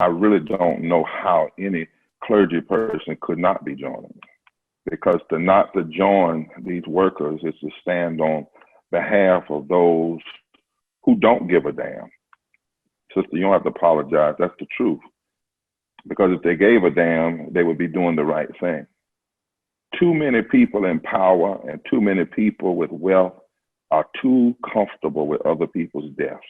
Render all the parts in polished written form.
I really don't know how any clergy person could not be joining, because to not to join these workers is to stand on behalf of those who don't give a damn. Sister, you don't have to apologize. That's the truth. Because if they gave a damn, they would be doing the right thing. Too many people in power and too many people with wealth are too comfortable with other people's deaths.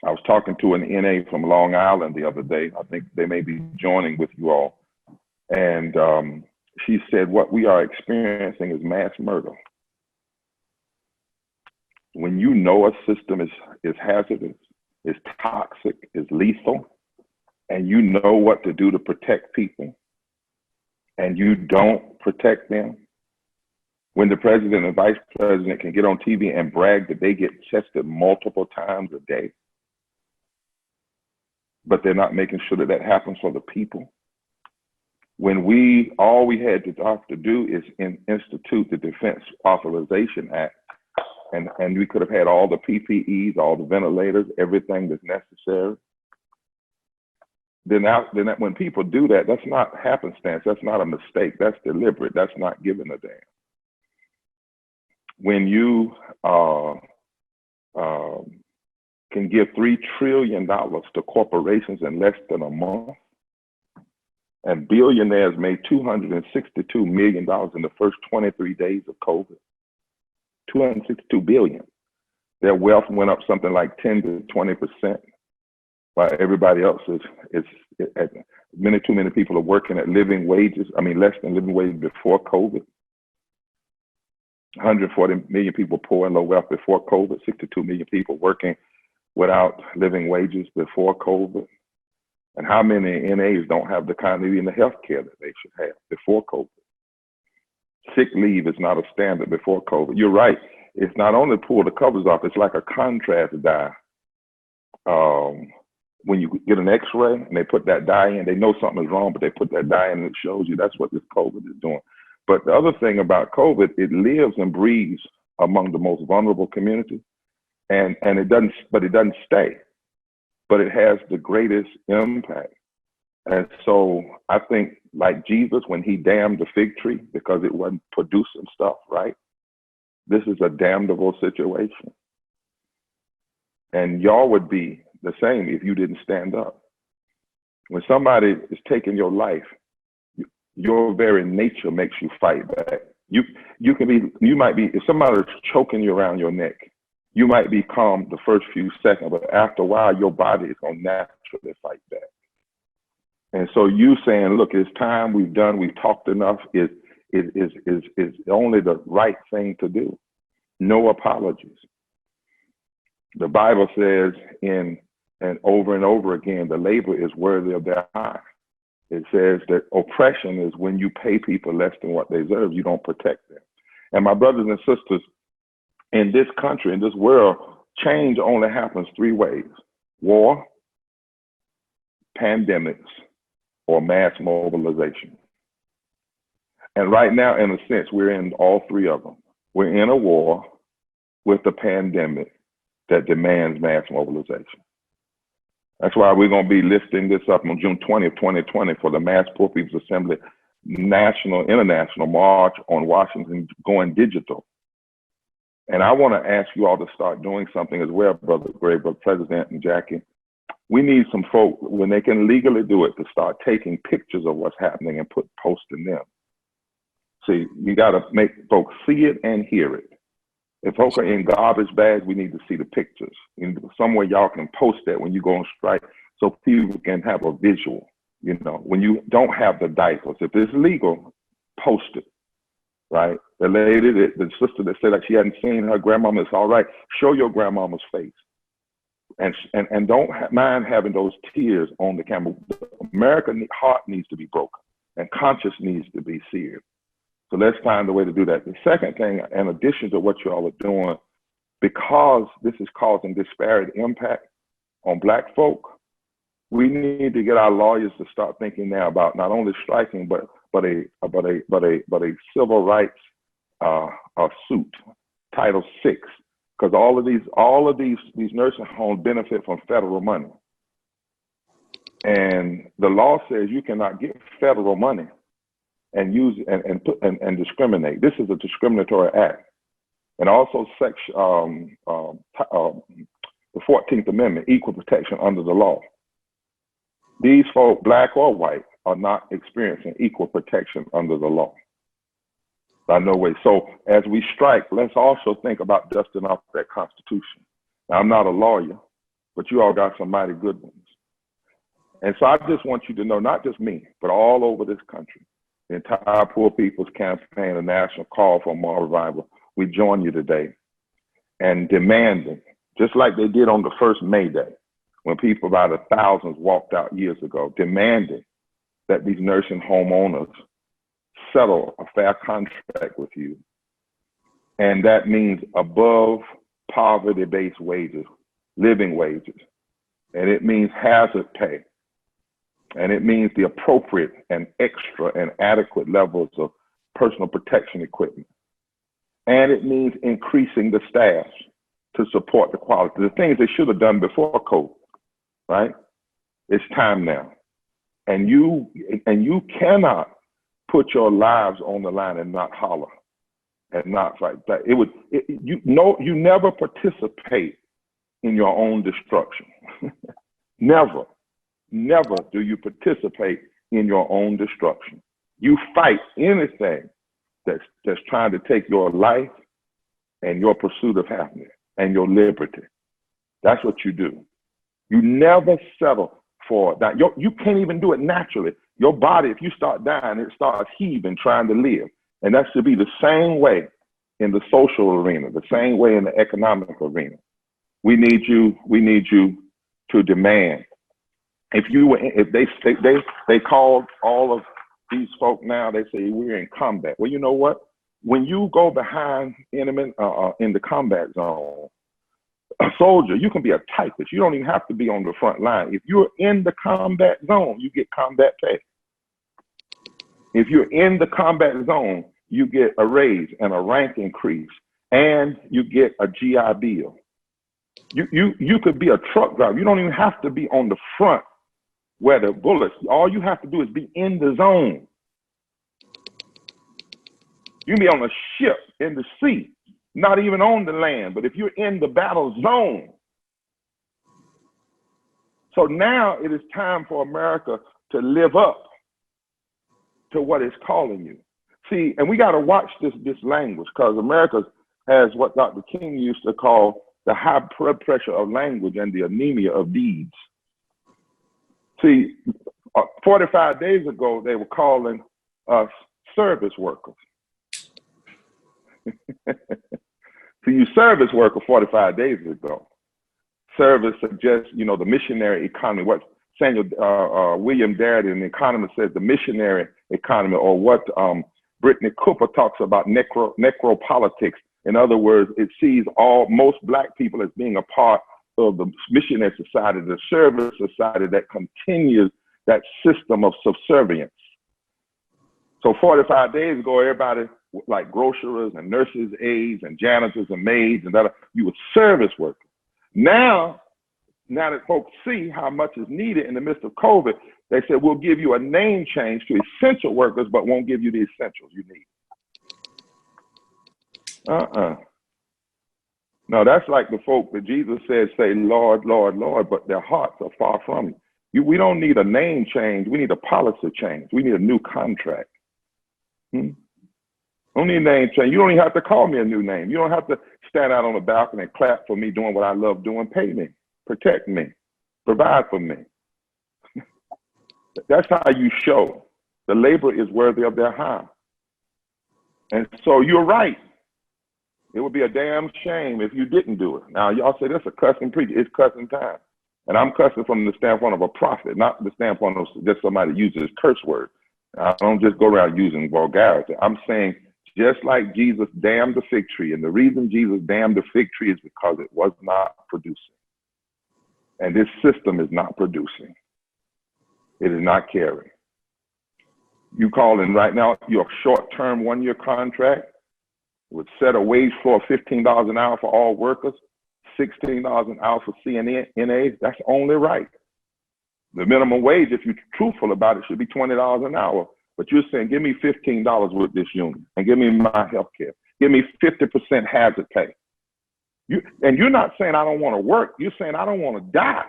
I was talking to an NA from Long Island the other day. I think they may be joining with you all. And she said, what we are experiencing is mass murder. When you know a system is hazardous, is toxic, is lethal, and you know what to do to protect people, and you don't protect them, when the president and vice president can get on TV and brag that they get tested multiple times a day, but they're not making sure that that happens for the people. When all we had to have to do is institute the Defense Authorization Act, and we could have had all the PPEs, all the ventilators, everything that's necessary. Then when people do that, that's not happenstance. That's not a mistake. That's deliberate. That's not giving a damn. When you can give $3 trillion to corporations in less than a month, and billionaires made $262 million in the first 23 days of COVID. 262 billion. Their wealth went up something like 10 to 20%, while everybody else is too many people are working at living wages. I mean, less than living wages before COVID. 140 million people poor and low wealth before COVID. 62 million people working without living wages before COVID. And how many NAs don't have the continuity in the health care that they should have before COVID? Sick leave is not a standard before COVID. You're right. It's not only pull the covers off, it's like a contrast dye. When you get an x-ray and they put that dye in, they know something is wrong, but they put that dye in and it shows you. That's what this COVID is doing. But the other thing about COVID, it lives and breathes among the most vulnerable communities, and it doesn't stay, but it has the greatest impact. And so I think, like Jesus, when he damned the fig tree because it wasn't producing stuff, right? This is a damnable situation. And y'all would be the same if you didn't stand up. When somebody is taking your life, your very nature makes you fight back. You might be, if somebody's choking you around your neck, you might be calm the first few seconds, but after a while, your body is going to naturally fight back. And so you saying, look, it's time, we've talked enough, is only the right thing to do. No apologies. The Bible says and over and over again, the labor is worthy of their hire. It says that oppression is when you pay people less than what they deserve, you don't protect them. And my brothers and sisters, in this country, in this world, change only happens 3 ways: war, pandemics, or mass mobilization. And right now, in a sense, we're in all 3 of them. We're in a war with a pandemic that demands mass mobilization. That's why we're going to be lifting this up on June 20th, 2020 for the Mass Poor People's Assembly International March on Washington going digital. And I want to ask you all to start doing something as well, Brother Gray, Brother President and Jackie. We need some folk, when they can legally do it, to start taking pictures of what's happening and posting them. See, you got to make folks see it and hear it. If folks are in garbage bags, we need to see the pictures. Somewhere y'all can post that when you go on strike so people can have a visual. You know, when you don't have the diapers, if it's legal, post it, right? The lady, the sister that said like she hadn't seen her grandmama, it's all right. Show your grandmama's face. And don't mind having those tears on the camera. The American heart needs to be broken and conscience needs to be seared. So let's find a way to do that. The second thing, in addition to what you all are doing, because this is causing disparate impact on Black folk, we need to get our lawyers to start thinking now about not only striking, but a civil rights suit, Title VI, because all of these nursing homes benefit from federal money. And the law says you cannot get federal money and use and discriminate. This is a discriminatory act. And also the 14th Amendment, equal protection under the law. These folk, black or white, are not experiencing equal protection under the law. By no way. So as we strike, let's also think about dusting off that Constitution. Now, I'm not a lawyer, but you all got some mighty good ones. And so I just want you to know, not just me, but all over this country, the entire Poor People's Campaign, the national call for moral revival, we join you today and demanding, just like they did on the first May Day, when people by the thousands walked out years ago, demanding that these nursing home owners settle a fair contract with you. And that means above poverty-based wages, living wages. And it means hazard pay. And it means the appropriate and extra and adequate levels of personal protection equipment. And it means increasing the staff to support the quality. The things they should have done before COVID, right? It's time now. And you cannot put your lives on the line and not holler and not fight back. You never participate in your own destruction. Never do you participate in your own destruction. You fight anything that's trying to take your life and your pursuit of happiness and your liberty. That's what you do. You never settle for that. You can't even do it naturally. Your body, if you start dying, it starts heaving, trying to live. And that should be the same way in the social arena, the same way in the economic arena. We need you to demand. If they called all of these folk now, they say we're in combat. Well, you know what? When you go behind enemy in the combat zone, a soldier, you can be a typist. You don't even have to be on the front line. If you're in the combat zone, you get combat pay. If you're in the combat zone, you get a raise and a rank increase, and you get a GI Bill. You could be a truck driver. You don't even have to be on the front where the bullets. All you have to do is be in the zone. You can be on a ship in the sea, not even on the land, but if you're in the battle zone. So now it is time for America to live up to what it's calling you. See, and we got to watch this language, because America has what Dr. King used to call the high blood pressure of language and the anemia of deeds. See, 45 days ago, they were calling us service workers. So you service worker 45 days ago. Service suggests, the missionary economy, what William Darity, an economist, says the missionary economy, or what Brittany Cooper talks about necropolitics. In other words, it sees most Black people as being a part of the missionary society, the service society that continues that system of subservience. So 45 days ago, everybody, like grocers and nurses, aides and janitors and maids and that, you were service workers. Now that folks see how much is needed in the midst of COVID, they said, we'll give you a name change to essential workers, but won't give you the essentials you need. No, that's like the folk that Jesus said, say, Lord, Lord, Lord, but their hearts are far from you. We don't need a name change. We need a policy change. We need a new contract. Don't need a name change. You don't even have to call me a new name. You don't have to stand out on the balcony and clap for me doing what I love doing. Pay me, protect me, provide for me. That's how you show the labor is worthy of their hire. And so you're right. It would be a damn shame if you didn't do it. Now, y'all say that's a cussing preacher. It's cussing time. And I'm cussing from the standpoint of a prophet, not the standpoint of just somebody uses curse words. I don't just go around using vulgarity. I'm saying just like Jesus damned the fig tree, and the reason Jesus damned the fig tree is because it was not producing. And this system is not producing. It is not carrying. You call in right now your short-term one-year contract would set a wage floor of $15 an hour for all workers, $16 an hour for CNAs. That's only right. The minimum wage, if you're truthful about it, should be $20 an hour. But you're saying, give me $15 with this union and give me my health care. Give me 50% hazard pay. And you're not saying I don't want to work. You're saying I don't want to die.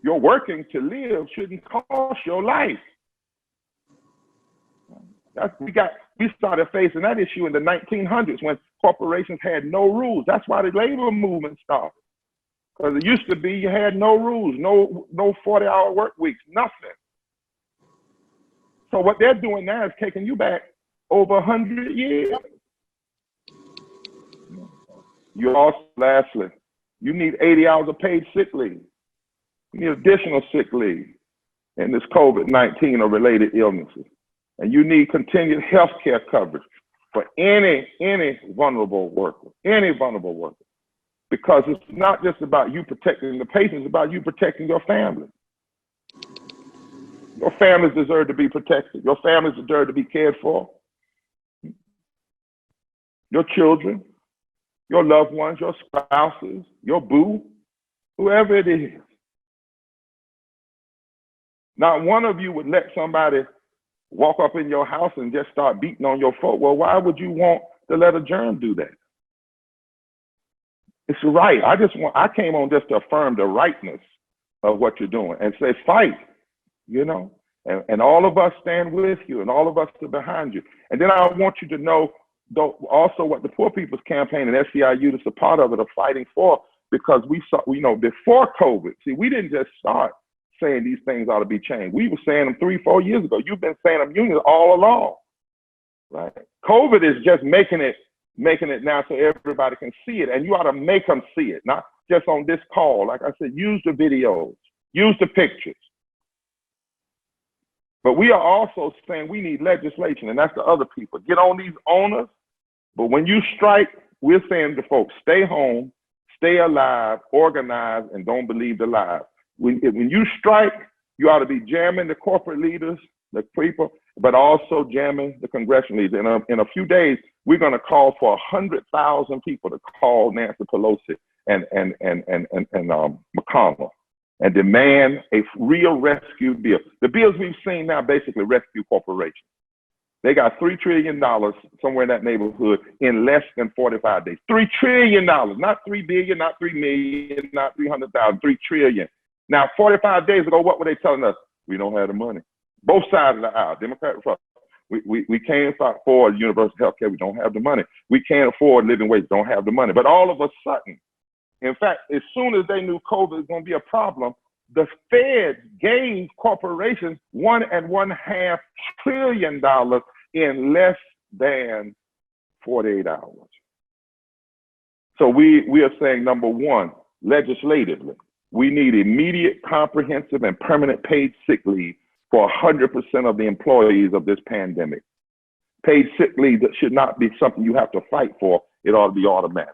Your working to live shouldn't cost your life. We started facing that issue in the 1900s when corporations had no rules. That's why the labor movement started. Because it used to be you had no rules, no 40-hour work weeks, nothing. So what they're doing now is taking you back over 100 years. You also, lastly, you need 80 hours of paid sick leave. You need additional sick leave in this COVID-19 or related illnesses. And you need continued health care coverage for any vulnerable worker, because it's not just about you protecting the patient, it's about you protecting your family. Your families deserve to be protected. Your families deserve to be cared for. Your children, your loved ones, your spouses, your boo, whoever it is. Not one of you would let somebody walk up in your house and just start beating on your folk. Well, why would you want to let a germ do that? It's right. I came on just to affirm the rightness of what you're doing and say, fight, you know, and all of us stand with you and all of us are behind you. And then I want you to know also what the Poor People's Campaign and SEIU that's a part of it are fighting for, because we saw, you know, before COVID, see, we didn't just start saying these things ought to be changed. We were saying them 3-4 years ago. You've been saying them unions all along, right? COVID is just making it now so everybody can see it, and you ought to make them see it, not just on this call. Like I said, use the videos, use the pictures. But we are also saying we need legislation, and that's the other people. Get on these owners, but when you strike, we're saying to folks, stay home, stay alive, organize, and don't believe the lies. When you strike, you ought to be jamming the corporate leaders, the people, but also jamming the congressional leaders. In a few days, we're going to call for 100,000 people to call Nancy Pelosi and McConnell and demand a real rescue bill. The bills we've seen now basically rescue corporations. They got $3 trillion somewhere in that neighborhood in less than 45 days. $3 trillion, not $3 billion, not $3 million, not 300,000, $3 trillion. Now, 45 days ago, what were they telling us? We don't have the money. Both sides of the aisle, Democrat, Republican. We can't afford universal health care. We don't have the money. We can't afford living wage. Don't have the money. But all of a sudden, in fact, as soon as they knew COVID was going to be a problem, the Fed gave corporations $1.5 trillion in less than 48 hours. So we are saying, number one, legislatively, we need immediate, comprehensive, and permanent paid sick leave for 100% of the employees of this pandemic. Paid sick leave that should not be something you have to fight for. It ought to be automatic.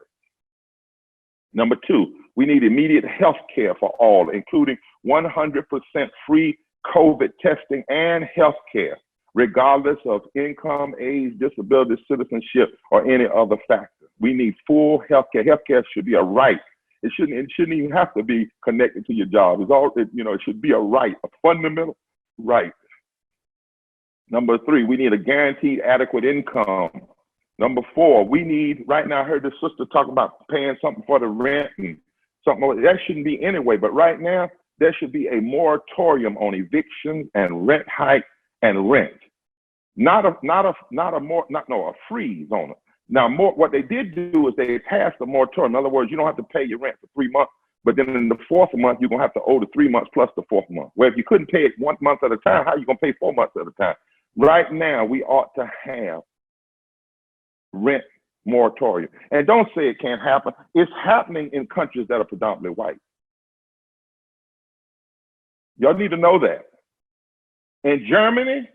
Number two, we need immediate health care for all, including 100% free COVID testing and health care, regardless of income, age, disability, citizenship, or any other factor. We need full health care. Health care should be a right. It shouldn't even have to be connected to your job. It should be a right, a fundamental right. Number three, we need a guaranteed adequate income. Number four, we need, right now I heard this sister talk about paying something for the rent and something, that shouldn't be anyway, but right now there should be a moratorium on evictions and rent hike and rent. Not a freeze on it. Now, what they did do is they passed a moratorium. In other words, you don't have to pay your rent for 3 months, but then in the fourth month, you're going to have to owe the 3 months plus the fourth month. Where if you couldn't pay it 1 month at a time, how are you going to pay 4 months at a time? Right now, we ought to have rent moratorium. And don't say it can't happen. It's happening in countries that are predominantly white. Y'all need to know that. In Germany,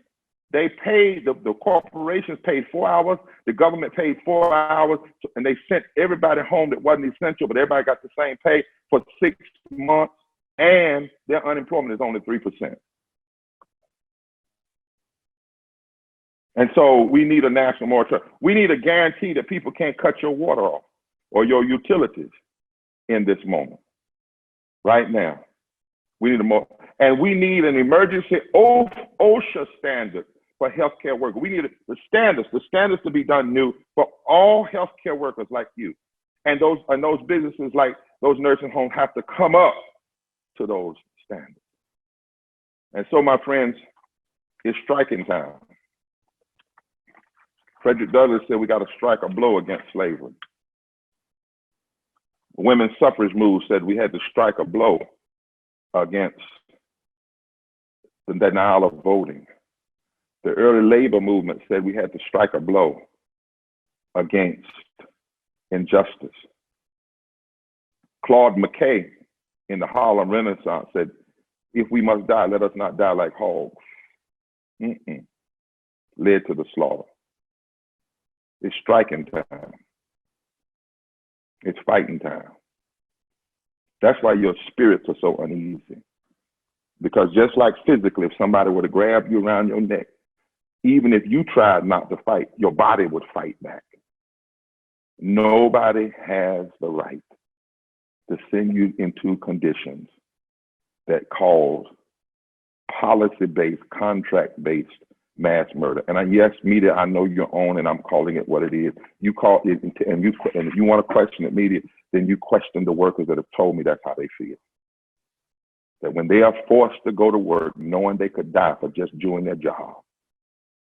they paid, the corporations paid 4 hours, the government paid 4 hours, and they sent everybody home that wasn't essential, but everybody got the same pay for 6 months, and their unemployment is only 3%. And so we need a national moratorium. We need a guarantee that people can't cut your water off or your utilities in this moment. right now. We need a more, and we need an emergency OSHA standard for healthcare workers. We need the standards to be done new for all healthcare workers like you. And those businesses like those nursing homes have to come up to those standards. And so, my friends, it's striking time. Frederick Douglass said we got to strike a blow against slavery. The women's suffrage move said we had to strike a blow against the denial of voting. The early labor movement said we had to strike a blow against injustice. Claude McKay in the Harlem Renaissance said, if we must die, let us not die like hogs. Led to the slaughter. It's striking time. It's fighting time. That's why your spirits are so uneasy. Because just like physically, if somebody were to grab you around your neck, even if you tried not to fight, your body would fight back. Nobody has the right to send you into conditions that cause policy-based, contract-based mass murder. And yes, media, I know you're on, and I'm calling it what it is. You call it, and if you want to question it, media, then you question the workers that have told me that's how they feel. That when they are forced to go to work, knowing they could die for just doing their job,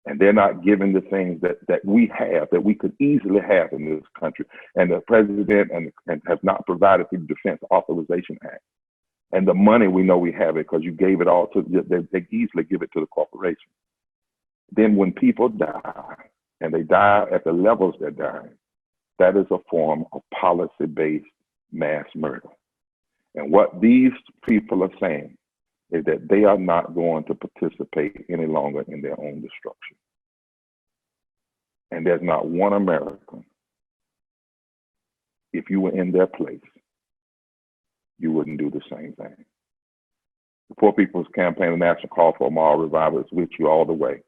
and they're not given the things that we have, that we could easily have in this country, and the president and has not provided through the Defense Authorization Act. And the money, we know we have it because you gave it all to, they easily give it to the corporation. Then when people die, and they die at the levels they're dying, that is a form of policy-based mass murder. And what these people are saying is that they are not going to participate any longer in their own destruction. And there's not one American, if you were in their place, you wouldn't do the same thing. The Poor People's Campaign, the National Call for a Moral Revival, is with you all the way.